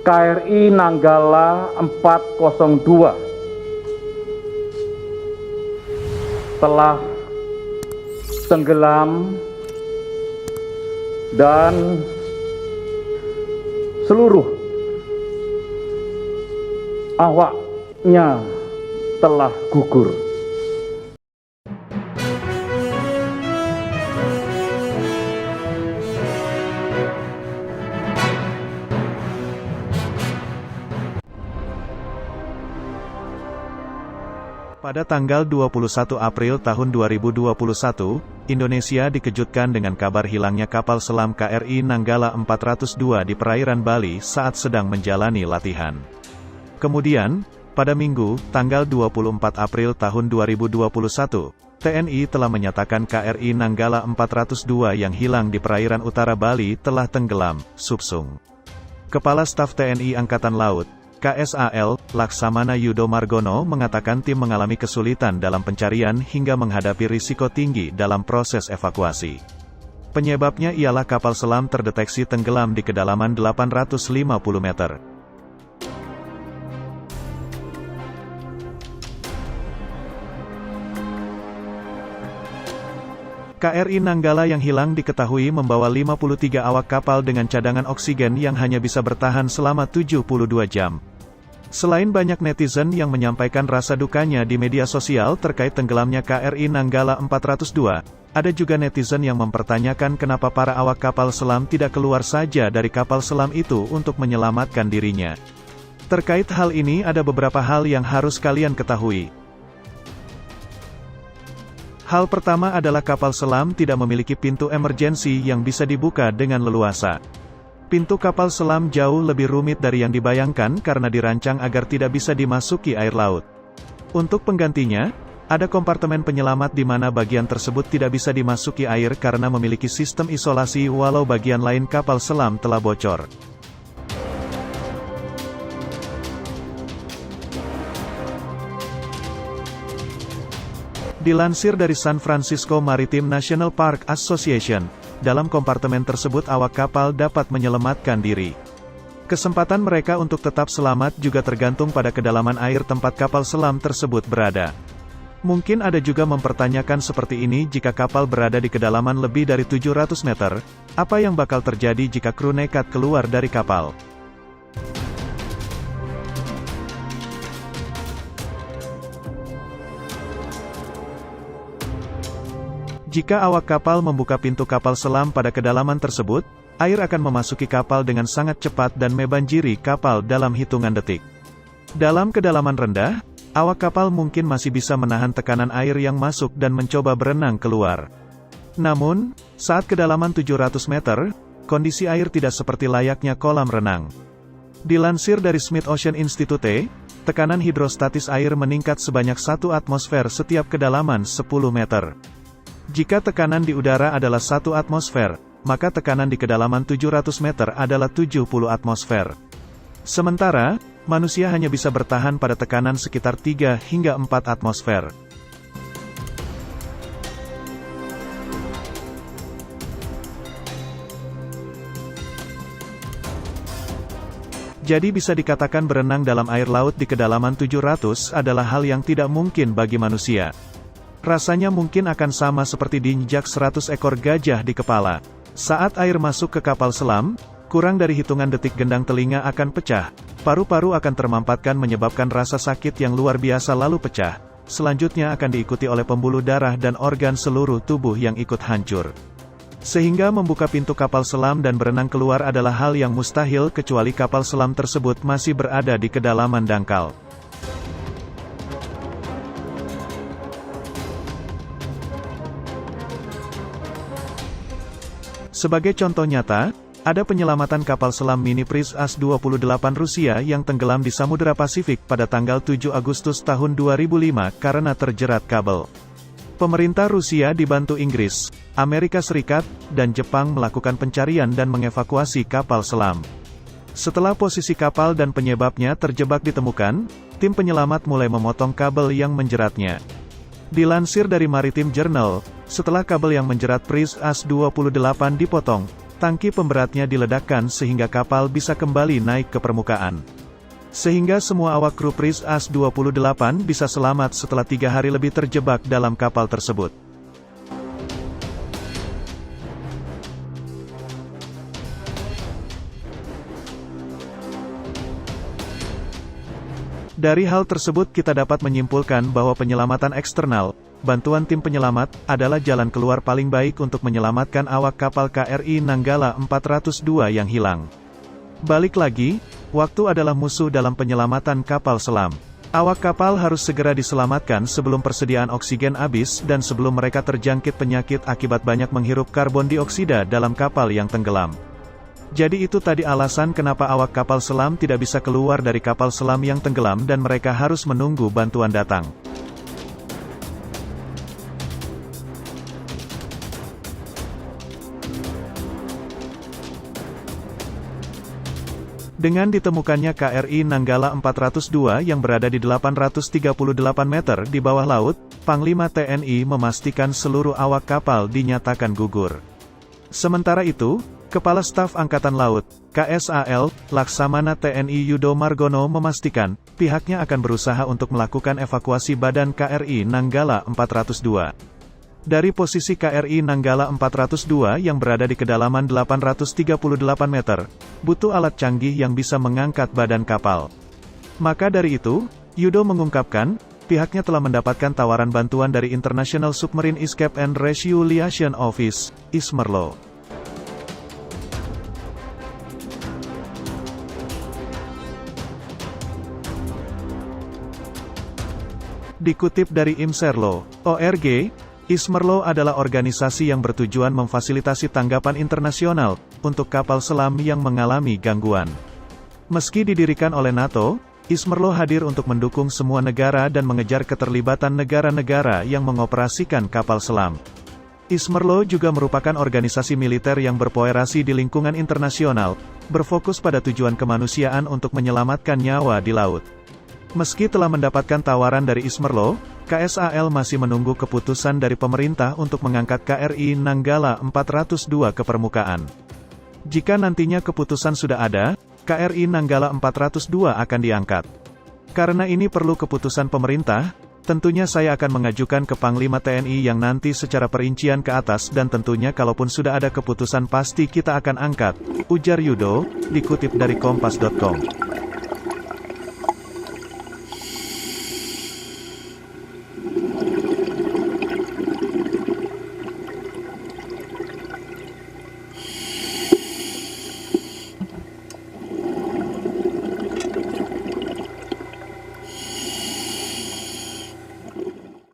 KRI Nanggala 402 telah tenggelam dan seluruh awaknya telah gugur. Pada tanggal 21 April tahun 2021, Indonesia dikejutkan dengan kabar hilangnya kapal selam KRI Nanggala 402 di perairan Bali saat sedang menjalani latihan. Kemudian, pada Minggu, tanggal 24 April tahun 2021, TNI telah menyatakan KRI Nanggala 402 yang hilang di perairan utara Bali telah tenggelam, subsung. Kepala Staf TNI Angkatan Laut, KSAL, Laksamana Yudo Margono mengatakan tim mengalami kesulitan dalam pencarian hingga menghadapi risiko tinggi dalam proses evakuasi. Penyebabnya ialah kapal selam terdeteksi tenggelam di kedalaman 850 meter. KRI Nanggala yang hilang diketahui membawa 53 awak kapal dengan cadangan oksigen yang hanya bisa bertahan selama 72 jam. Selain banyak netizen yang menyampaikan rasa dukanya di media sosial terkait tenggelamnya KRI Nanggala 402, ada juga netizen yang mempertanyakan kenapa para awak kapal selam tidak keluar saja dari kapal selam itu untuk menyelamatkan dirinya. Terkait hal ini ada beberapa hal yang harus kalian ketahui. Hal pertama adalah kapal selam tidak memiliki pintu emergensi yang bisa dibuka dengan leluasa. Pintu kapal selam jauh lebih rumit dari yang dibayangkan karena dirancang agar tidak bisa dimasuki air laut. Untuk penggantinya, ada kompartemen penyelamat di mana bagian tersebut tidak bisa dimasuki air karena memiliki sistem isolasi walau bagian lain kapal selam telah bocor. Dilansir dari San Francisco Maritime National Park Association, dalam kompartemen tersebut awak kapal dapat menyelamatkan diri. Kesempatan mereka untuk tetap selamat juga tergantung pada kedalaman air tempat kapal selam tersebut berada. Mungkin ada juga mempertanyakan seperti ini, jika kapal berada di kedalaman lebih dari 700 meter, apa yang bakal terjadi jika kru nekat keluar dari kapal? Jika awak kapal membuka pintu kapal selam pada kedalaman tersebut, air akan memasuki kapal dengan sangat cepat dan membanjiri kapal dalam hitungan detik. Dalam kedalaman rendah, awak kapal mungkin masih bisa menahan tekanan air yang masuk dan mencoba berenang keluar. Namun, saat kedalaman 700 meter, kondisi air tidak seperti layaknya kolam renang. Dilansir dari Smith Ocean Institute, tekanan hidrostatis air meningkat sebanyak 1 atmosfer setiap kedalaman 10 meter. Jika tekanan di udara adalah 1 atmosfer, maka tekanan di kedalaman 700 meter adalah 70 atmosfer. Sementara, manusia hanya bisa bertahan pada tekanan sekitar 3 hingga 4 atmosfer. Jadi bisa dikatakan berenang dalam air laut di kedalaman 700 adalah hal yang tidak mungkin bagi manusia. Rasanya mungkin akan sama seperti diinjak 100 ekor gajah di kepala. Saat air masuk ke kapal selam, kurang dari hitungan detik gendang telinga akan pecah, paru-paru akan termampatkan menyebabkan rasa sakit yang luar biasa lalu pecah. Selanjutnya akan diikuti oleh pembuluh darah dan organ seluruh tubuh yang ikut hancur. Sehingga membuka pintu kapal selam dan berenang keluar adalah hal yang mustahil kecuali kapal selam tersebut masih berada di kedalaman dangkal. Sebagai contoh nyata, ada penyelamatan kapal selam mini Priz As-28 Rusia yang tenggelam di Samudera Pasifik pada tanggal 7 Agustus tahun 2005 karena terjerat kabel. Pemerintah Rusia dibantu Inggris, Amerika Serikat, dan Jepang melakukan pencarian dan mengevakuasi kapal selam. Setelah posisi kapal dan penyebabnya terjebak ditemukan, tim penyelamat mulai memotong kabel yang menjeratnya. Dilansir dari Maritime Journal, setelah kabel yang menjerat Priz As-28 dipotong, tangki pemberatnya diledakkan sehingga kapal bisa kembali naik ke permukaan. Sehingga semua awak kru Pris As-28 bisa selamat setelah 3 hari lebih terjebak dalam kapal tersebut. Dari hal tersebut kita dapat menyimpulkan bahwa penyelamatan eksternal, bantuan tim penyelamat, adalah jalan keluar paling baik untuk menyelamatkan awak kapal KRI Nanggala 402 yang hilang. Balik lagi, waktu adalah musuh dalam penyelamatan kapal selam. Awak kapal harus segera diselamatkan sebelum persediaan oksigen habis dan sebelum mereka terjangkit penyakit akibat banyak menghirup karbon dioksida dalam kapal yang tenggelam. Jadi itu tadi alasan kenapa awak kapal selam tidak bisa keluar dari kapal selam yang tenggelam dan mereka harus menunggu bantuan datang. Dengan ditemukannya KRI Nanggala 402 yang berada di 838 meter di bawah laut, Panglima TNI memastikan seluruh awak kapal dinyatakan gugur. Sementara itu, Kepala Staf Angkatan Laut, KSAL, Laksamana TNI Yudo Margono memastikan, pihaknya akan berusaha untuk melakukan evakuasi badan KRI Nanggala 402. Dari posisi KRI Nanggala 402 yang berada di kedalaman 838 meter, butuh alat canggih yang bisa mengangkat badan kapal. Maka dari itu, Yudo mengungkapkan, pihaknya telah mendapatkan tawaran bantuan dari International Submarine Escape and Rescue Office, ISMERLO. Dikutip dari IMSERLO.org, ISMERLO adalah organisasi yang bertujuan memfasilitasi tanggapan internasional untuk kapal selam yang mengalami gangguan. Meski didirikan oleh NATO, ISMERLO hadir untuk mendukung semua negara dan mengejar keterlibatan negara-negara yang mengoperasikan kapal selam. ISMERLO juga merupakan organisasi militer yang berpoerasi di lingkungan internasional, berfokus pada tujuan kemanusiaan untuk menyelamatkan nyawa di laut. Meski telah mendapatkan tawaran dari ISMERLO, KSAL masih menunggu keputusan dari pemerintah untuk mengangkat KRI Nanggala 402 ke permukaan. Jika nantinya keputusan sudah ada, KRI Nanggala 402 akan diangkat. Karena ini perlu keputusan pemerintah, tentunya saya akan mengajukan ke Panglima TNI yang nanti secara perincian ke atas dan tentunya kalaupun sudah ada keputusan pasti kita akan angkat, ujar Yudo, dikutip dari Kompas.com.